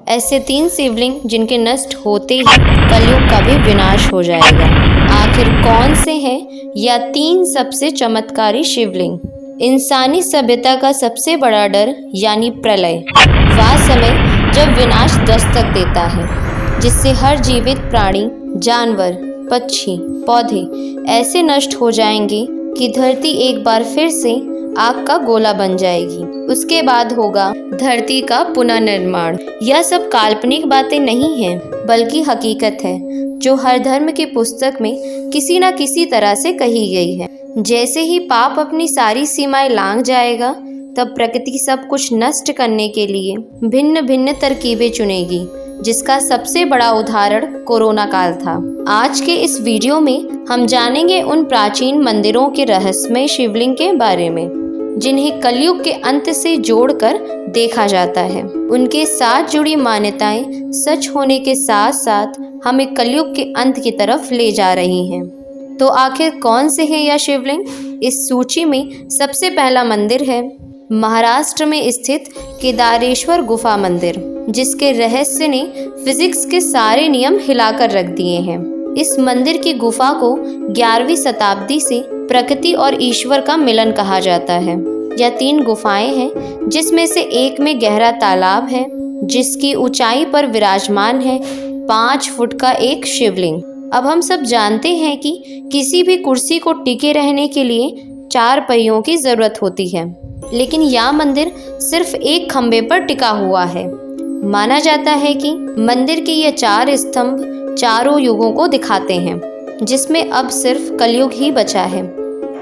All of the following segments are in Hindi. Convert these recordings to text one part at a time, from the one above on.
ऐसे 3 शिवलिंग जिनके नष्ट होते ही कलयुग का भी विनाश हो जाएगा। आखिर कौन से हैं या 3 सबसे चमत्कारी शिवलिंग? इंसानी सभ्यता का सबसे बड़ा डर यानी प्रलय, वह समय जब विनाश दस्तक देता है, जिससे हर जीवित प्राणी, जानवर, पक्षी, पौधे ऐसे नष्ट हो जाएंगे कि धरती एक बार फिर से आग का गोला बन जाएगी। उसके बाद होगा धरती का पुनर्निर्माण। यह सब काल्पनिक बातें नहीं हैं, बल्कि हकीकत है जो हर धर्म की पुस्तक में किसी न किसी तरह से कही गई है। जैसे ही पाप अपनी सारी सीमाएं लांघ जाएगा, तब प्रकृति सब कुछ नष्ट करने के लिए भिन्न भिन्न तरकीबें चुनेगी, जिसका सबसे बड़ा उदाहरण कोरोना काल था। आज के इस वीडियो में हम जानेंगे उन प्राचीन मंदिरों के रहस्यमय शिवलिंग के बारे में, जिन्हें कलयुग के अंत से जोड़कर देखा जाता है। उनके साथ जुड़ी मान्यताएं सच होने के साथ साथ हमें कलयुग के अंत की तरफ ले जा रही हैं। तो आखिर कौन से हैं यह शिवलिंग? इस सूची में सबसे पहला मंदिर है महाराष्ट्र में स्थित केदारेश्वर गुफा मंदिर, जिसके रहस्य ने फिजिक्स के सारे नियम हिलाकर रख दिए हैं। इस मंदिर की गुफा को 11वीं शताब्दी से प्रकृति और ईश्वर का मिलन कहा जाता है। यह 3 गुफाएं हैं, जिसमें से एक में गहरा तालाब है, जिसकी ऊंचाई पर विराजमान है 5 फुट का एक शिवलिंग। अब हम सब जानते हैं कि किसी भी कुर्सी को टिके रहने के लिए 4 पहियों की जरूरत होती है, लेकिन यह मंदिर सिर्फ एक खंभे पर टिका हुआ है। माना जाता है कि मंदिर के ये 4 स्तंभ चारों युगों को दिखाते हैं, जिसमें अब सिर्फ कलयुग ही बचा है।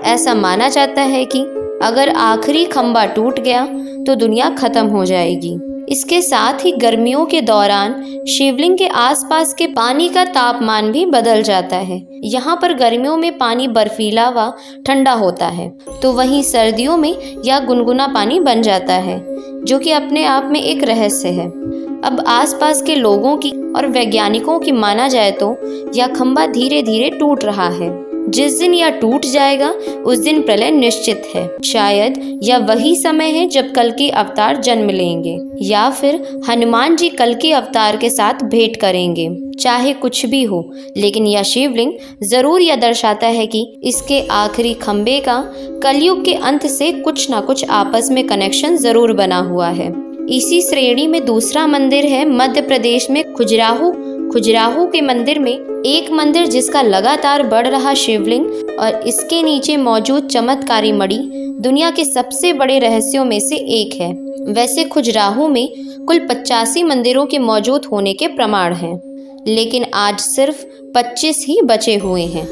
ऐसा माना जाता है कि अगर आखिरी खंभा टूट गया तो दुनिया खत्म हो जाएगी। इसके साथ ही गर्मियों के दौरान शिवलिंग के आसपास के पानी का तापमान भी बदल जाता है। यहाँ पर गर्मियों में पानी बर्फीला व ठंडा होता है, तो वहीं सर्दियों में यह गुनगुना पानी बन जाता है, जो कि अपने आप में एक रहस्य है। अब आसपास के लोगों की और वैज्ञानिकों की माना जाए तो यह खंभा धीरे धीरे टूट रहा है। जिस दिन यह टूट जाएगा उस दिन प्रलय निश्चित है। शायद यह वही समय है जब कल्कि अवतार जन्म लेंगे, या फिर हनुमान जी कल्कि अवतार के साथ भेंट करेंगे। चाहे कुछ भी हो, लेकिन यह शिवलिंग जरूर यह दर्शाता है कि इसके आखिरी खंभे का कलयुग के अंत से कुछ ना कुछ आपस में कनेक्शन जरूर बना हुआ है। इसी श्रेणी में दूसरा मंदिर है मध्य प्रदेश में खजुराहो के मंदिर में एक मंदिर जिसका लगातार बढ़ रहा शिवलिंग और इसके नीचे मौजूद चमत्कारी मणि दुनिया के सबसे बड़े रहस्यों में से एक है। वैसे खजुराहो में कुल 85 मंदिरों के मौजूद होने के प्रमाण हैं, लेकिन आज सिर्फ 25 ही बचे हुए हैं।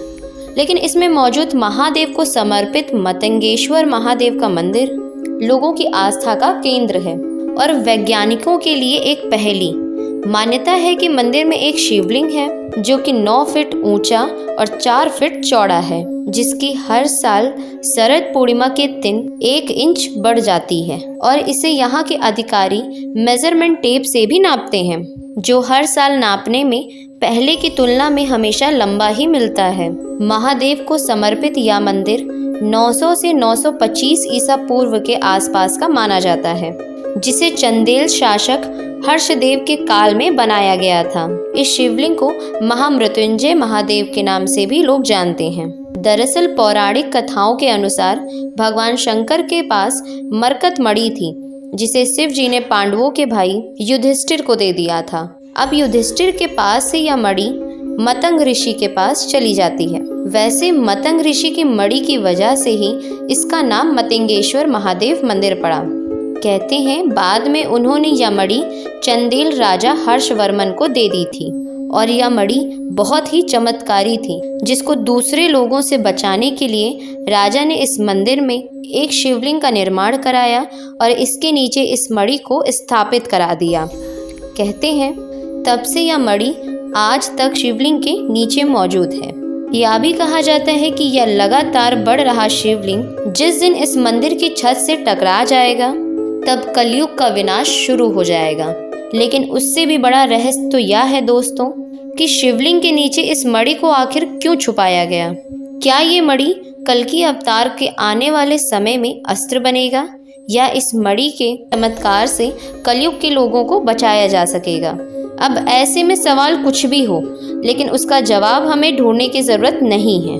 लेकिन इसमें मौजूद महादेव को समर्पित मतंगेश्वर महादेव का मंदिर लोगों की आस्था का केंद्र है और वैज्ञानिकों के लिए एक पहेली। मान्यता है कि मंदिर में एक शिवलिंग है जो कि 9 फीट ऊंचा और 4 फीट चौड़ा है, जिसकी हर साल शरद पूर्णिमा के दिन 1 इंच बढ़ जाती है और इसे यहाँ के अधिकारी मेजरमेंट टेप से भी नापते हैं, जो हर साल नापने में पहले की तुलना में हमेशा लंबा ही मिलता है। महादेव को समर्पित यह मंदिर 900 से 925 ईसा पूर्व के आसपास का माना जाता है, जिसे चंदेल शासक हर्षदेव के काल में बनाया गया था। इस शिवलिंग को महामृत्युंजय महादेव के नाम से भी लोग जानते हैं। दरअसल पौराणिक कथाओं के अनुसार भगवान शंकर के पास मरकत मणि थी, जिसे शिव जी ने पांडवों के भाई युधिष्ठिर को दे दिया था। अब युधिष्ठिर के पास से यह मणि मतंग ऋषि के पास चली जाती है। वैसे मतंग ऋषि की मणि की वजह से ही इसका नाम मतंगेश्वर महादेव मंदिर पड़ा। कहते हैं बाद में उन्होंने यह मणि चंदेल राजा हर्षवर्मन को दे दी थी और यह मणि बहुत ही चमत्कारी थी, जिसको दूसरे लोगों से बचाने के लिए राजा ने इस मंदिर में एक शिवलिंग का निर्माण कराया और इसके नीचे इस मणि को स्थापित करा दिया। कहते हैं तब से यह मणि आज तक शिवलिंग के नीचे मौजूद है। यह भी कहा जाता है कि यह लगातार बढ़ रहा शिवलिंग जिस दिन इस मंदिर की छत से टकरा जाएगा तब कलयुग का विनाश शुरू हो जाएगा। लेकिन उससे भी बड़ा रहस्य तो यह है दोस्तों कि शिवलिंग के नीचे इस मणि को आखिर क्यों छुपाया गया। क्या ये मणि कल्कि अवतार के आने वाले समय में अस्त्र बनेगा या इस मणि के चमत्कार से कलयुग के लोगों को बचाया जा सकेगा। अब ऐसे में सवाल कुछ भी हो, लेकिन उसका जवाब हमें ढूंढने की ज़रूरत नहीं है,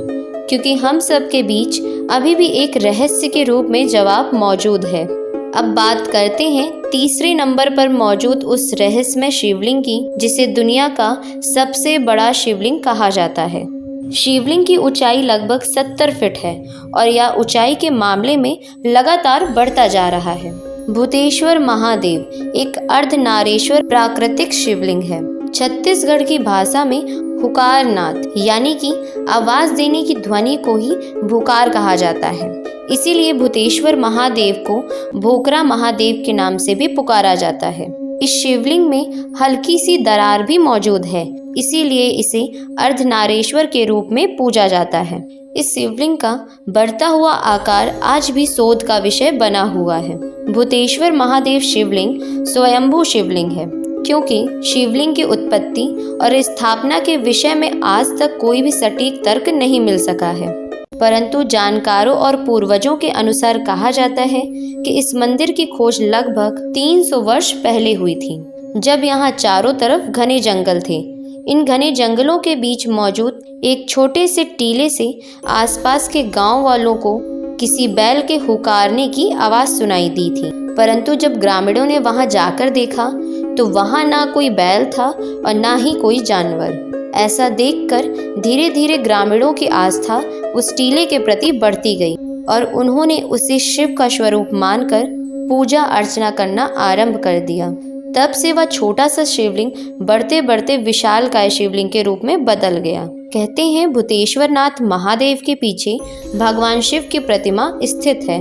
क्योंकि हम सब के बीच अभी भी एक रहस्य के रूप में जवाब मौजूद है। अब बात करते हैं तीसरे नंबर पर मौजूद उस रहस्यमय शिवलिंग की, जिसे दुनिया का सबसे बड़ा शिवलिंग कहा जाता है। शिवलिंग की ऊंचाई लगभग 70 फीट है और यह ऊंचाई के मामले में लगातार बढ़ता जा रहा है। भूतेश्वर महादेव एक अर्धनारेश्वर प्राकृतिक शिवलिंग है। छत्तीसगढ़ की भाषा में हुकारनाथ यानी कि आवाज देने की ध्वनि को ही भूकार कहा जाता है। इसीलिए भूतेश्वर महादेव को भोकरा महादेव के नाम से भी पुकारा जाता है। इस शिवलिंग में हल्की सी दरार भी मौजूद है, इसीलिए इसे अर्धनारेश्वर के रूप में पूजा जाता है। इस शिवलिंग का बढ़ता हुआ आकार आज भी शोध का विषय बना हुआ है। भूतेश्वर महादेव शिवलिंग स्वयंभू शिवलिंग है, क्योंकि शिवलिंग की उत्पत्ति और स्थापना के विषय में आज तक कोई भी सटीक तर्क नहीं मिल सका है, परंतु जानकारों और पूर्वजों के अनुसार कहा जाता है कि इस मंदिर की खोज लगभग 300 वर्ष पहले हुई थी, जब यहाँ चारों तरफ घने जंगल थे। इन घने जंगलों के बीच मौजूद एक छोटे से टीले से आसपास के गांव वालों को किसी बैल के हुकारने की आवाज़ सुनाई दी थी, परंतु जब ग्रामीणों ने वहां जाकर देखा तो वहां ना कोई बैल था और ना ही कोई जानवर। ऐसा देखकर धीरे धीरे ग्रामीणों की आस्था उस टीले के प्रति बढ़ती गई और उन्होंने उसे शिव का स्वरूप मानकर पूजा अर्चना करना आरंभ कर दिया। तब से वह छोटा सा शिवलिंग बढ़ते बढ़ते विशालकाय शिवलिंग के रूप में बदल गया। कहते हैं भूतेश्वर नाथ महादेव के पीछे भगवान शिव की प्रतिमा स्थित है।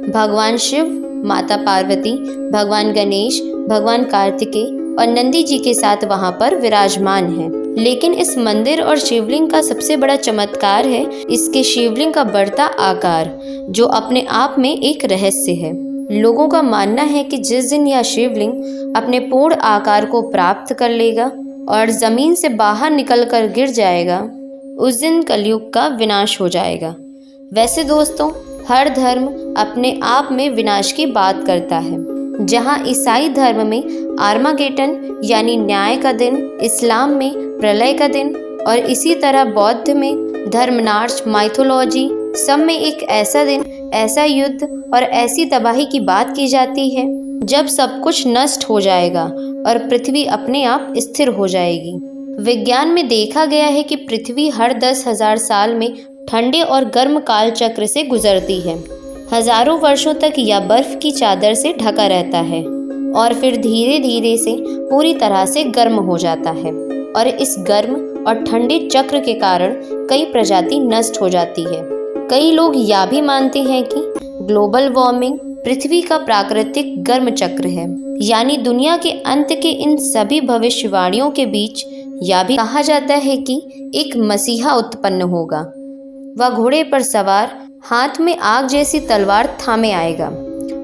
भगवान शिव, माता पार्वती, भगवान गणेश, भगवान कार्तिकेय और नंदी जी के साथ वहां पर विराजमान है। लेकिन इस मंदिर और शिवलिंग का सबसे बड़ा चमत्कार है इसके शिवलिंग का बढ़ता आकार, जो अपने आप में एक रहस्य है। लोगों का मानना है कि जिस दिन यह शिवलिंग अपने पूर्ण आकार को प्राप्त कर लेगा और जमीन से बाहर निकलकर गिर जाएगा, उस दिन कलयुग का विनाश हो जाएगा। वैसे दोस्तों, हर धर्म अपने आप में विनाश की बात करता है। जहां ईसाई धर्म में आर्मागेडन यानी न्याय का दिन, इस्लाम में प्रलय का दिन और इसी तरह बौद्ध में धर्मनाश माइथोलॉजी, सब में एक ऐसा दिन, ऐसा युद्ध और ऐसी तबाही की बात की जाती है जब सब कुछ नष्ट हो जाएगा और पृथ्वी अपने आप स्थिर हो जाएगी। विज्ञान में देखा गया है कि पृथ्वी हर 10,000 साल में ठंडे और गर्म काल चक्र से गुजरती है। हजारों वर्षों तक यह बर्फ की चादर से ढका रहता है और फिर धीरे धीरे से पूरी तरह से गर्म हो जाता है और इस गर्म और ठंडे चक्र के कारण कई प्रजाति नष्ट हो जाती है। कई लोग यह भी मानते हैं कि ग्लोबल वार्मिंग पृथ्वी का प्राकृतिक गर्म चक्र है, यानी दुनिया के अंत के इन सभी भविष्यवाणियों के बीच यह भी कहा जाता है कि एक मसीहा उत्पन्न होगा। वह घोड़े पर सवार, हाथ में आग जैसी तलवार थामे आएगा,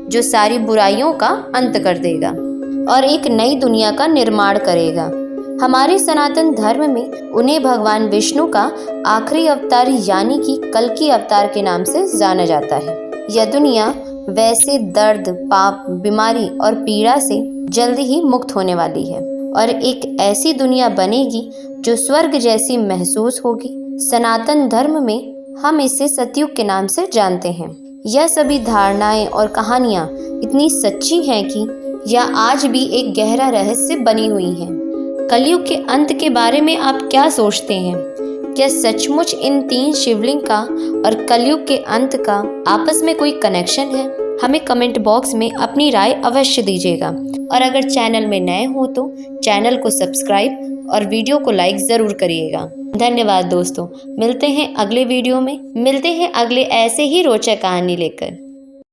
जो सारी बुराइयों का अंत कर देगा और एक नई दुनिया का निर्माण करेगा। हमारे सनातन धर्म में उन्हें भगवान विष्णु का आखिरी अवतार यानी कि कल्कि अवतार के नाम से जाना जाता है। यह दुनिया वैसे दर्द, पाप, बीमारी और पीड़ा से जल्दी ही मुक्त होने वाली है और एक ऐसी दुनिया बनेगी जो स्वर्ग जैसी महसूस होगी। सनातन धर्म में हम इसे सतयुग के नाम से जानते हैं। यह सभी धारणाएं और कहानियां इतनी सच्ची हैं कि यह आज भी एक गहरा रहस्य बनी हुई हैं। कलयुग के अंत के बारे में आप क्या सोचते हैं? क्या सचमुच इन 3 शिवलिंग का और कलयुग के अंत का आपस में कोई कनेक्शन है? हमें कमेंट बॉक्स में अपनी राय अवश्य दीजिएगा और अगर चैनल में नए हो तो चैनल को सब्सक्राइब और वीडियो को लाइक ज़रूर करिएगा। धन्यवाद दोस्तों, मिलते हैं अगले वीडियो में, मिलते हैं अगले ऐसे ही रोचक कहानी लेकर।